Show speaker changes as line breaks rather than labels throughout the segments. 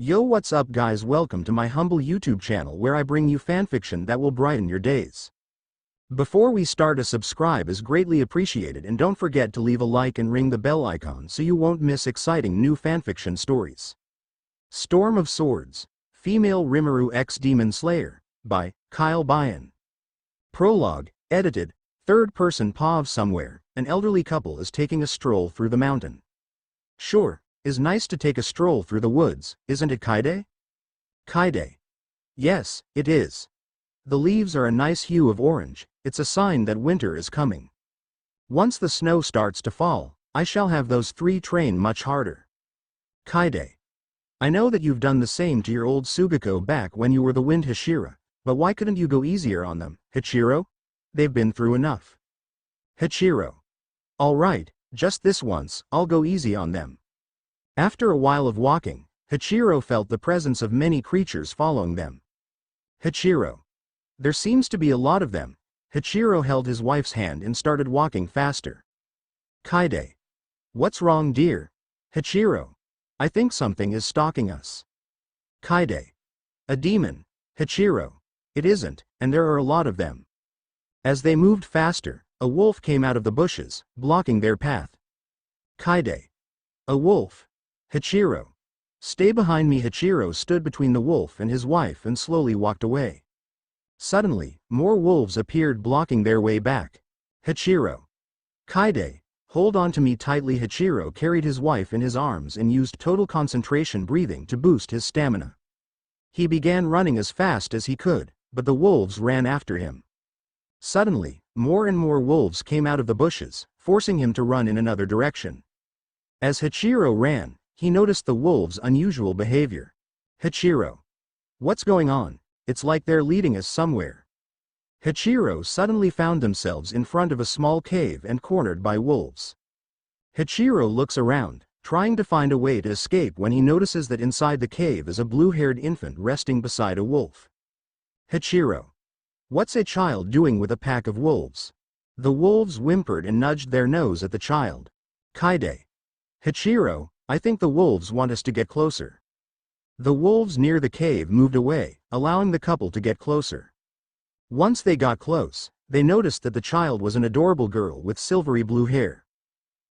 Yo, what's up guys, welcome to my humble YouTube channel where I bring you fanfiction that will brighten your days. Before we start, a subscribe is greatly appreciated, and don't forget to leave a like and ring the bell icon so you won't miss exciting new fanfiction stories. Storm of Swords, Female Rimuru X Demon Slayer, by KyleBayan. Prologue, edited, third person POV. Somewhere, an elderly couple is taking a stroll through the mountain. Sure, is nice to take a stroll through the woods, isn't it, Kaide? Kaide. Yes, it is. The leaves are a nice hue of orange, it's a sign that winter is coming. Once the snow starts to fall, I shall have those three train much harder. Kaide. I know that you've done the same to your old Sugako back when you were the Wind Hashira, but why couldn't you go easier on them, Hachiro? They've been through enough. Hachiro. Alright, just this once, I'll go easy on them. After a while of walking, Hachiro felt the presence of many creatures following them. Hachiro. There seems to be a lot of them. Hachiro held his wife's hand and started walking faster. Kaide. What's wrong, dear? Hachiro. I think something is stalking us. Kaide. A demon. Hachiro. It isn't, and there are a lot of them. As they moved faster, a wolf came out of the bushes, blocking their path. Kaide. A wolf. Hachiro. Stay behind me. Hachiro stood between the wolf and his wife and slowly walked away. Suddenly, more wolves appeared, blocking their way back. Hachiro. Kaide, hold on to me tightly. Hachiro carried his wife in his arms and used total concentration breathing to boost his stamina. He began running as fast as he could, but the wolves ran after him. Suddenly, more and more wolves came out of the bushes, forcing him to run in another direction. As Hachiro ran, he noticed the wolves' unusual behavior. Hachiro. What's going on? It's like they're leading us somewhere. Hachiro suddenly found themselves in front of a small cave and cornered by wolves. Hachiro looks around, trying to find a way to escape, when he notices that inside the cave is a blue-haired infant resting beside a wolf. Hachiro. What's a child doing with a pack of wolves? The wolves whimpered and nudged their nose at the child. Kaide. Hachiro, I think the wolves want us to get closer. The wolves near the cave moved away, allowing the couple to get closer. Once they got close, they noticed that the child was an adorable girl with silvery blue hair.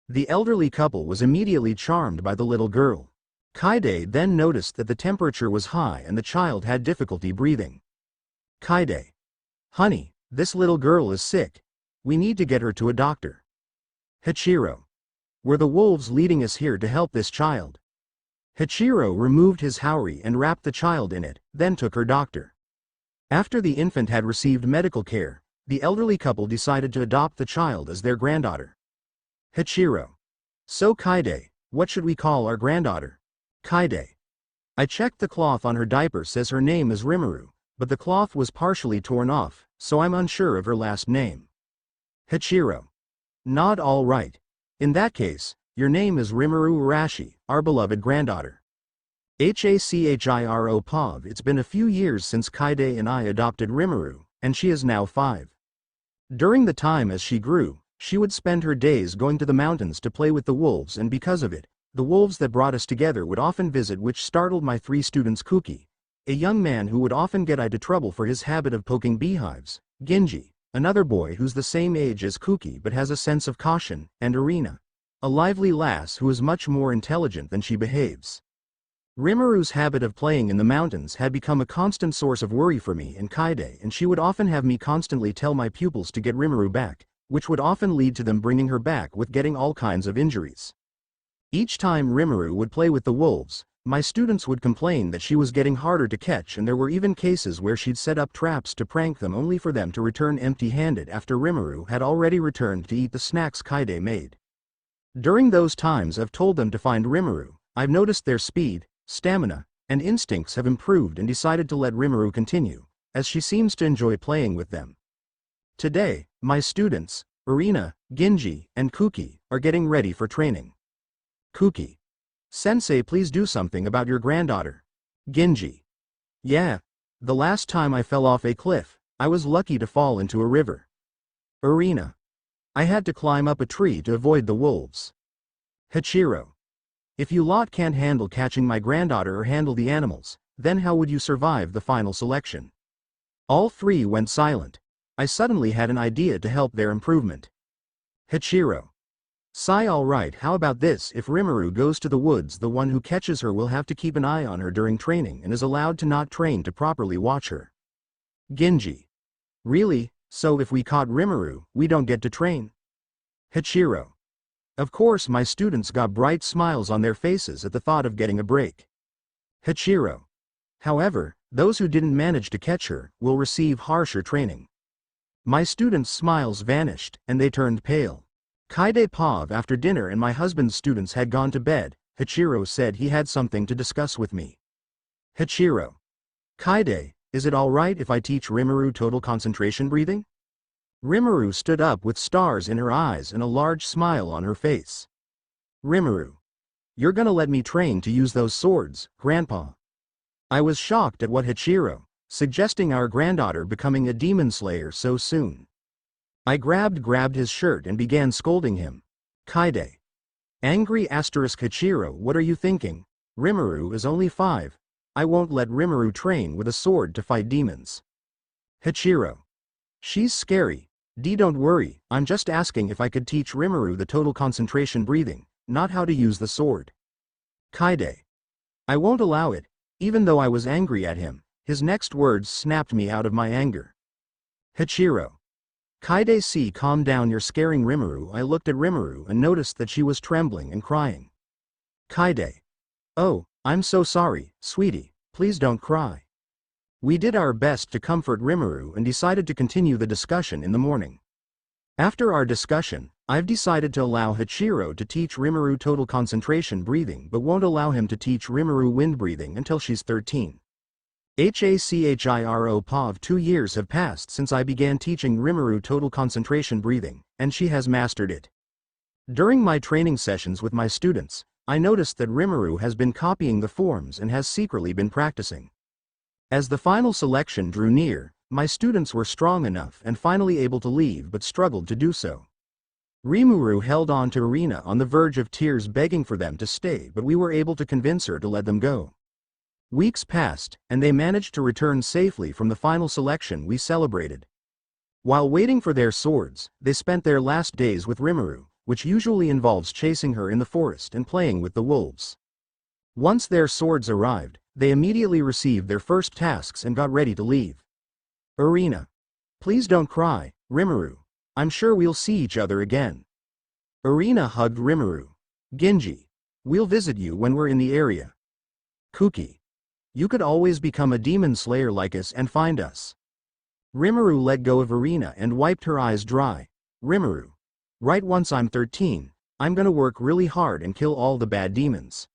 The elderly couple was immediately charmed by the little girl. Kaide then noticed that the temperature was high and the child had difficulty breathing. Kaide. Honey, this little girl is sick. We need to get her to a doctor. Hachiro. Were the wolves leading us here to help this child? Hachiro removed his haori and wrapped the child in it, then took her doctor. After the infant had received medical care, the elderly couple decided to adopt the child as their granddaughter. Hachiro. So Kaide, what should we call our granddaughter? Kaide. I checked the cloth on her diaper, says her name is Rimuru, but the cloth was partially torn off, so I'm unsure of her last name. Hachiro. Not all right. In that case, your name is Rimuru Arashi, our beloved granddaughter. Hachiro POV. It's been a few years since Kaide and I adopted Rimuru, and she is now 5. During the time as she grew, she would spend her days going to the mountains to play with the wolves, and because of it, the wolves that brought us together would often visit, which startled my 3 students: Kuki, a young man who would often get into trouble for his habit of poking beehives; Genji, another boy who's the same age as Kuki but has a sense of caution; and Irina, a lively lass who is much more intelligent than she behaves. Rimuru's habit of playing in the mountains had become a constant source of worry for me and Kaide, and she would often have me constantly tell my pupils to get Rimuru back, which would often lead to them bringing her back with getting all kinds of injuries. Each time Rimuru would play with the wolves, my students would complain that she was getting harder to catch, and there were even cases where she'd set up traps to prank them, only for them to return empty-handed after Rimuru had already returned to eat the snacks Kaide made. During those times I've told them to find Rimuru. I've noticed their speed, stamina, and instincts have improved and decided to let Rimuru continue, as she seems to enjoy playing with them. Today, my students, Irina, Genji, and Kuki, are getting ready for training. Kuki. Sensei, please do something about your granddaughter. Genji. Yeah. The last time I fell off a cliff, I was lucky to fall into a river. Irina. I had to climb up a tree to avoid the wolves. Hachiro. If you lot can't handle catching my granddaughter or handle the animals, then how would you survive the final selection? All three went silent. I suddenly had an idea to help their improvement. Hachiro. Sai, alright, how about this? If Rimuru goes to the woods, the one who catches her will have to keep an eye on her during training and is allowed to not train to properly watch her. Genji. Really? So if we caught Rimuru, we don't get to train? Hachiro. Of course, my students got bright smiles on their faces at the thought of getting a break. Hachiro. However, those who didn't manage to catch her will receive harsher training. My students' smiles vanished, and they turned pale. Kaide Pav, after dinner and my husband's students had gone to bed, Hachiro said he had something to discuss with me. Hachiro. Kaide, is it alright if I teach Rimuru total concentration breathing? Rimuru stood up with stars in her eyes and a large smile on her face. Rimuru. You're gonna let me train to use those swords, Grandpa? I was shocked at what Hachiro, suggesting our granddaughter becoming a demon slayer so soon. I grabbed his shirt and began scolding him. Kaide. Angry ** Hachiro, what are you thinking? Rimuru is only 5. I won't let Rimuru train with a sword to fight demons. Hachiro. She's scary. Don't worry, I'm just asking if I could teach Rimuru the total concentration breathing, not how to use the sword. Kaide. I won't allow it. Even though I was angry at him, his next words snapped me out of my anger. Hachiro. Kaide, see, calm down, you're scaring Rimuru. I looked at Rimuru and noticed that she was trembling and crying. Kaide. Oh, I'm so sorry, sweetie, please don't cry. We did our best to comfort Rimuru and decided to continue the discussion in the morning. After our discussion, I've decided to allow Hachiro to teach Rimuru total concentration breathing but won't allow him to teach Rimuru wind breathing until she's 13. Hachiro Pav, 2 years have passed since I began teaching Rimuru total concentration breathing, and she has mastered it. During my training sessions with my students, I noticed that Rimuru has been copying the forms and has secretly been practicing. As the final selection drew near, my students were strong enough and finally able to leave but struggled to do so. Rimuru held on to Irina on the verge of tears, begging for them to stay, but we were able to convince her to let them go. Weeks passed, and they managed to return safely from the final selection we celebrated. While waiting for their swords, they spent their last days with Rimuru, which usually involves chasing her in the forest and playing with the wolves. Once their swords arrived, they immediately received their first tasks and got ready to leave. Irina. Please don't cry, Rimuru. I'm sure we'll see each other again. Irina hugged Rimuru. Genji. We'll visit you when we're in the area. Kuki. You could always become a demon slayer like us and find us. Rimuru let go of Irina and wiped her eyes dry. Rimuru. Right, once I'm 13, I'm gonna work really hard and kill all the bad demons.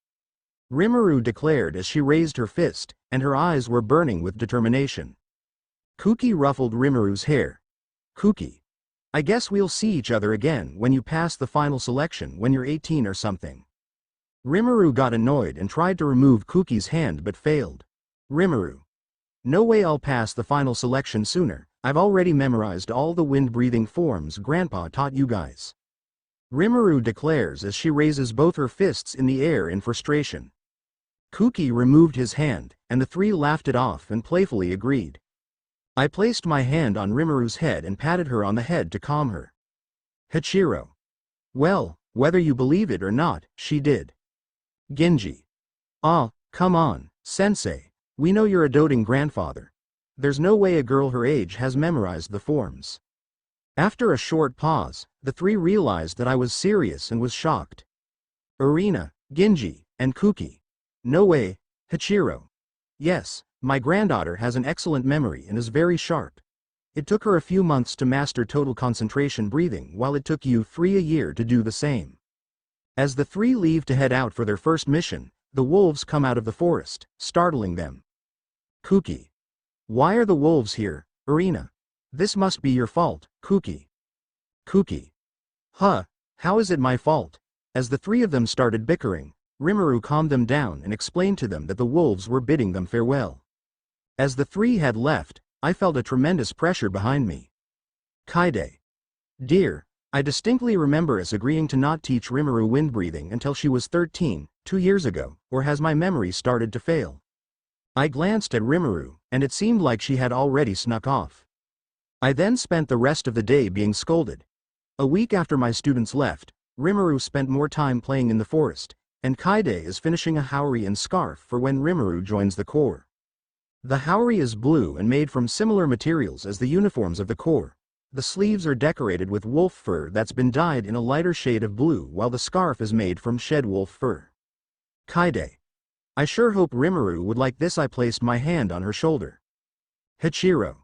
Rimuru declared as she raised her fist, and her eyes were burning with determination. Kuki ruffled Rimuru's hair. Kuki. I guess we'll see each other again when you pass the final selection when you're 18 or something. Rimuru got annoyed and tried to remove Kuki's hand but failed. Rimuru. No way, I'll pass the final selection sooner. I've already memorized all the wind-breathing forms Grandpa taught you guys. Rimuru declares as she raises both her fists in the air in frustration. Kuki removed his hand, and the three laughed it off and playfully agreed. I placed my hand on Rimuru's head and patted her on the head to calm her. Hachiro. Well, whether you believe it or not, she did. Genji. Ah, come on, sensei. We know you're a doting grandfather. There's no way a girl her age has memorized the forms. After a short pause, the three realized that I was serious and was shocked. Irina, Genji, and Kuki. No way, Hachiro. Yes, my granddaughter has an excellent memory and is very sharp. It took her a few months to master total concentration breathing, while it took you 3 a year to do the same. As the three leave to head out for their first mission, the wolves come out of the forest, startling them. Kuki. Why are the wolves here, Irina? This must be your fault, Kuki. Kuki. Huh, how is it my fault? As the three of them started bickering, Rimuru calmed them down and explained to them that the wolves were bidding them farewell. As the three had left, I felt a tremendous pressure behind me. Kaide. Dear, I distinctly remember us agreeing to not teach Rimuru wind breathing until she was 13, 2 years ago, or has my memory started to fail? I glanced at Rimuru, and it seemed like she had already snuck off. I then spent the rest of the day being scolded. A week after my students left, Rimuru spent more time playing in the forest, and Kaide is finishing a haori and scarf for when Rimuru joins the Corps. The haori is blue and made from similar materials as the uniforms of the Corps. The sleeves are decorated with wolf fur that's been dyed in a lighter shade of blue, while the scarf is made from shed wolf fur. Kaide. I sure hope Rimuru would like this. I placed my hand on her shoulder. Hachiro.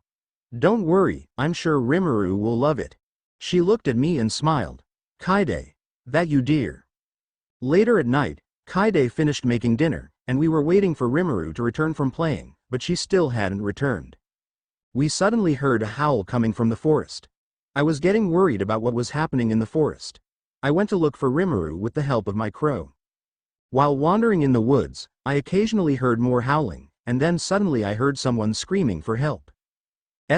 Don't worry, I'm sure Rimuru will love it. She looked at me and smiled. Kaide. That you dear. Later at night, Kaide finished making dinner, and we were waiting for Rimuru to return from playing, but she still hadn't returned. We suddenly heard a howl coming from the forest. I was getting worried about what was happening in the forest. I went to look for Rimuru with the help of my crow. While wandering in the woods, I occasionally heard more howling, and then suddenly I heard someone screaming for help.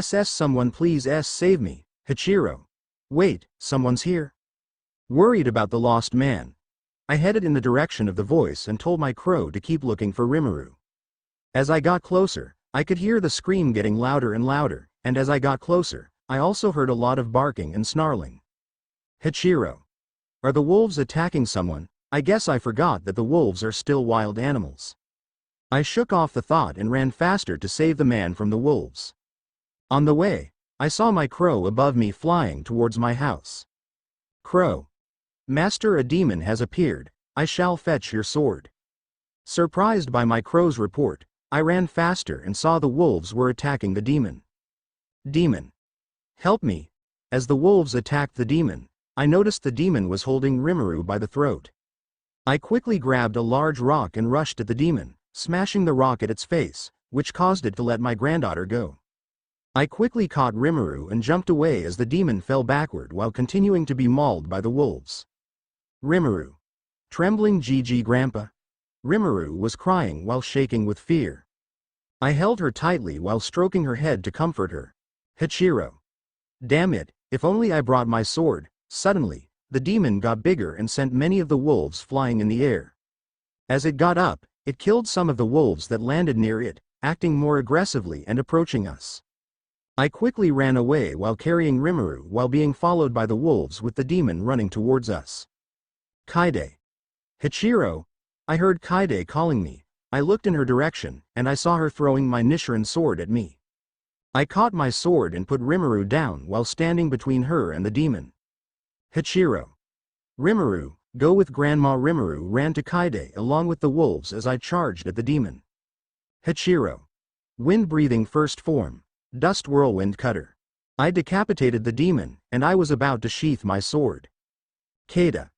Someone please save me, Hachiro. Wait, someone's here? Worried about the lost man, I headed in the direction of the voice and told my crow to keep looking for Rimuru. As I got closer, I could hear the scream getting louder and louder, and as I got closer, I also heard a lot of barking and snarling. Hachiro. Are the wolves attacking someone? I guess I forgot that the wolves are still wild animals. I shook off the thought and ran faster to save the man from the wolves. On the way, I saw my crow above me flying towards my house. Crow. Master, a demon has appeared. I shall fetch your sword. Surprised by my crow's report, I ran faster and saw the wolves were attacking the demon. Demon. Help me. As the wolves attacked the demon, I noticed the demon was holding Rimuru by the throat. I quickly grabbed a large rock and rushed at the demon, smashing the rock at its face, which caused it to let my granddaughter go. I quickly caught Rimuru and jumped away as the demon fell backward while continuing to be mauled by the wolves. Rimuru. Trembling GG Grandpa. Rimuru was crying while shaking with fear. I held her tightly while stroking her head to comfort her. Hachiro. Damn it, if only I brought my sword. Suddenly, the demon got bigger and sent many of the wolves flying in the air. As it got up, it killed some of the wolves that landed near it, acting more aggressively and approaching us. I quickly ran away while carrying Rimuru while being followed by the wolves with the demon running towards us. Kaide. Hachiro. I heard Kaide calling me. I looked in her direction, and I saw her throwing my Nichiren sword at me. I caught my sword and put Rimuru down while standing between her and the demon. Hachiro. Rimuru, go with Grandma. Rimuru ran to Kaide along with the wolves as I charged at the demon. Hachiro. Wind-breathing first form. Dust whirlwind cutter. I decapitated the demon, and I was about to sheath my sword. Kaida.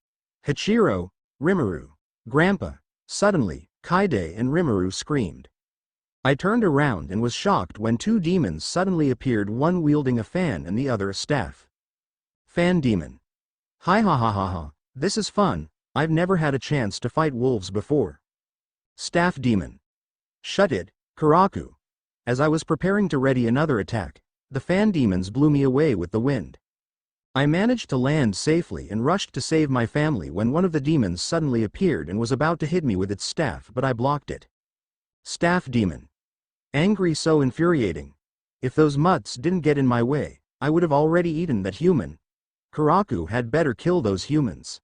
Hachiro. Rimuru. Grandpa. Suddenly, Kaide and Rimuru screamed. I turned around and was shocked when two demons suddenly appeared, one wielding a fan and the other a staff. Fan demon. Hi ha ha ha ha, this is fun, I've never had a chance to fight wolves before. Staff demon. Shut it, Karaku. As I was preparing to ready another attack, the fan demons blew me away with the wind. I managed to land safely and rushed to save my family when one of the demons suddenly appeared and was about to hit me with its staff, but I blocked it. Staff demon. Angry, so infuriating. If those mutts didn't get in my way, I would have already eaten that human. Karaku had better kill those humans.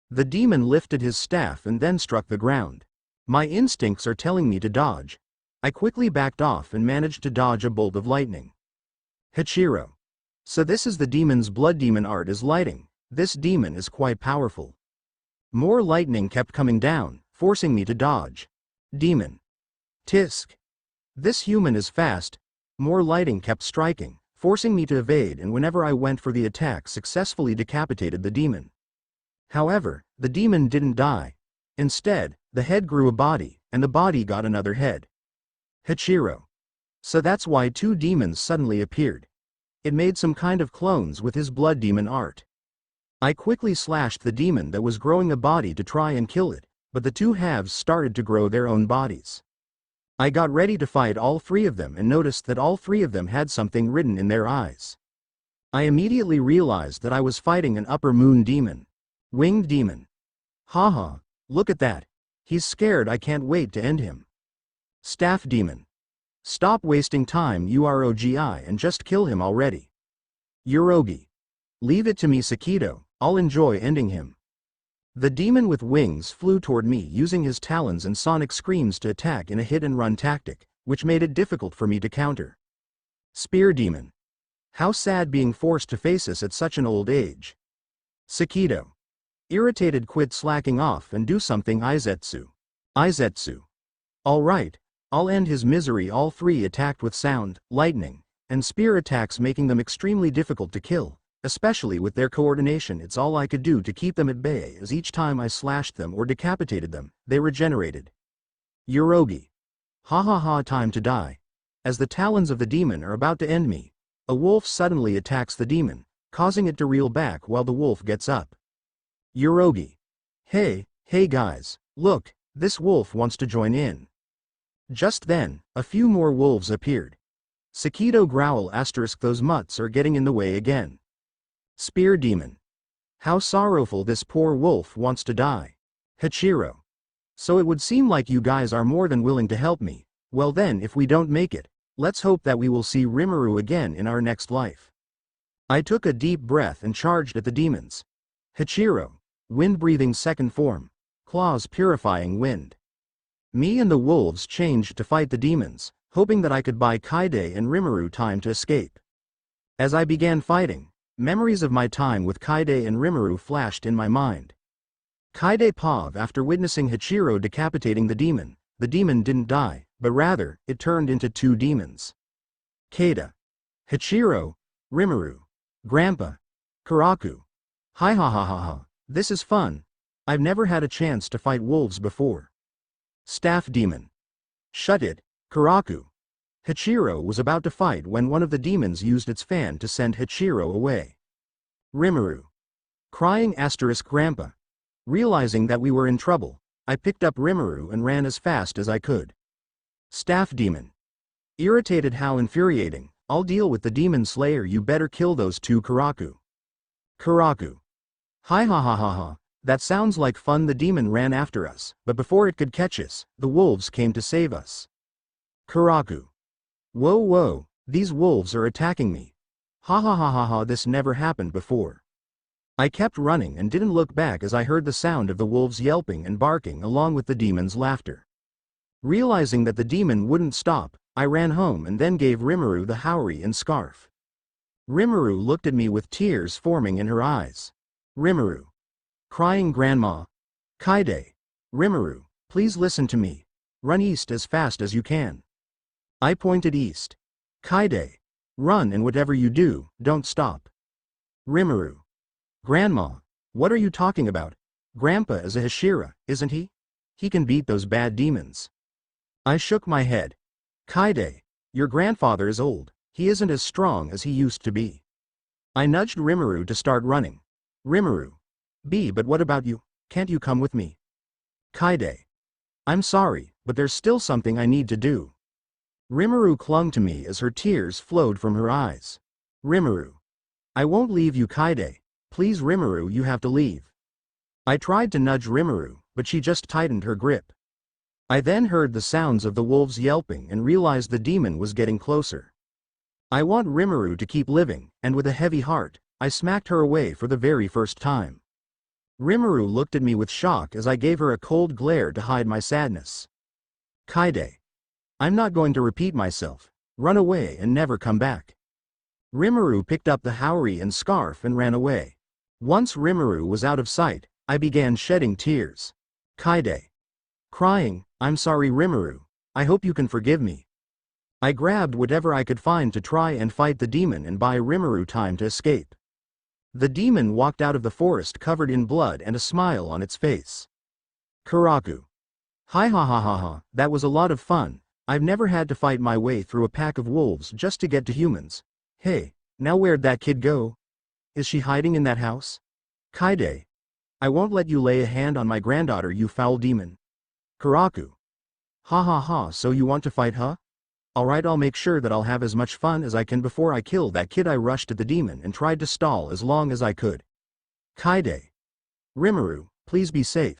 The demon lifted his staff and then struck the ground. My instincts are telling me to dodge. I quickly backed off and managed to dodge a bolt of lightning. Hachiro. So this is the demon's blood. Demon art is lighting. This demon is quite powerful. More lightning kept coming down, forcing me to dodge. Demon. Tisk. This human is fast. More lighting kept striking, forcing me to evade, and whenever I went for the attack successfully decapitated the demon. However, the demon didn't die. Instead, the head grew a body, and the body got another head. Hachiro. So that's why two demons suddenly appeared. It made some kind of clones with his blood demon art. I quickly slashed the demon that was growing a body to try and kill it, but the two halves started to grow their own bodies. I got ready to fight all three of them and noticed that all three of them had something written in their eyes. I immediately realized that I was fighting an upper moon demon. Winged demon. Haha, look at that. He's scared. I can't wait to end him. Staff Demon. Stop wasting time Urogi and just kill him already. Urogi. Leave it to me Sakito, I'll enjoy ending him. The demon with wings flew toward me using his talons and sonic screams to attack in a hit-and-run tactic, which made it difficult for me to counter. Spear Demon. How sad being forced to face us at such an old age. Sakito. Irritated, quit slacking off and do something Izetsu. Izetsu. Alright, I'll end his misery. All three attacked with sound, lightning, and spear attacks, making them extremely difficult to kill, especially with their coordination. It's all I could do to keep them at bay, as each time I slashed them or decapitated them, they regenerated. Urogi. Ha ha ha, time to die. As the talons of the demon are about to end me, a wolf suddenly attacks the demon, causing it to reel back while the wolf gets up. Urogi. Hey guys, look, this wolf wants to join in. Just then, a few more wolves appeared. Sakito growl *, those mutts are getting in the way again. Spear Demon. How sorrowful, this poor wolf wants to die. Hachiro. So it would seem like you guys are more than willing to help me. Well then, if we don't make it, let's hope that we will see Rimuru again in our next life. I took a deep breath and charged at the demons. Hachiro. Wind-breathing second form. Claws purifying wind. Me and the wolves changed to fight the demons, hoping that I could buy Kaide and Rimuru time to escape. As I began fighting, memories of my time with Kaide and Rimuru flashed in my mind. Kaide Pav. After witnessing Hachiro decapitating the demon didn't die, but rather, it turned into two demons. Kada. Hachiro. Rimuru. Grandpa. Karaku. Hi ha ha ha ha, this is fun. I've never had a chance to fight wolves before. Staff Demon. Shut it, Karaku. Hachiro was about to fight when one of the demons used its fan to send Hachiro away. Rimuru. Crying * Grandpa. Realizing that we were in trouble, I picked up Rimuru and ran as fast as I could. Staff Demon. Irritated, how infuriating, I'll deal with the demon slayer, you better kill those two Karaku. Karaku. Hi ha ha ha ha, that sounds like fun. The demon ran after us, but before it could catch us, the wolves came to save us. Karaku. Whoa, these wolves are attacking me. Ha ha ha ha ha, this never happened before. I kept running and didn't look back as I heard the sound of the wolves yelping and barking along with the demon's laughter. Realizing that the demon wouldn't stop, I ran home and then gave Rimuru the haori and scarf. Rimuru looked at me with tears forming in her eyes. Rimuru. Crying Grandma. Kaide. Rimuru, please listen to me. Run east as fast as you can. I pointed east. Kaide. Run, and whatever you do, don't stop. Rimuru. Grandma. What are you talking about? Grandpa is a Hashira, isn't he? He can beat those bad demons. I shook my head. Kaide. Your grandfather is old. He isn't as strong as he used to be. I nudged Rimuru to start running. Rimuru. But what about you? Can't you come with me? Kaide. I'm sorry, but there's still something I need to do. Rimuru clung to me as her tears flowed from her eyes. Rimuru. I won't leave you, Kaide. Please Rimuru, you have to leave. I tried to nudge Rimuru, but she just tightened her grip. I then heard the sounds of the wolves yelping and realized the demon was getting closer. I want Rimuru to keep living, and with a heavy heart, I smacked her away for the very first time. Rimuru looked at me with shock as I gave her a cold glare to hide my sadness. Kaide. I'm not going to repeat myself. Run away and never come back. Rimuru picked up the haori and scarf and ran away. Once Rimuru was out of sight, I began shedding tears. Kaide. Crying, I'm sorry Rimuru, I hope you can forgive me. I grabbed whatever I could find to try and fight the demon and buy Rimuru time to escape. The demon walked out of the forest covered in blood and a smile on its face. Karaku. Hi ha ha ha ha, that was a lot of fun. I've never had to fight my way through a pack of wolves just to get to humans. Hey, now where'd that kid go? Is she hiding in that house? Kaide. I won't let you lay a hand on my granddaughter, you foul demon. Karaku. Ha ha ha, so you want to fight, huh? Alright, I'll make sure that I'll have as much fun as I can before I kill that kid. I rushed at the demon and tried to stall as long as I could. Kaide. Rimuru, please be safe.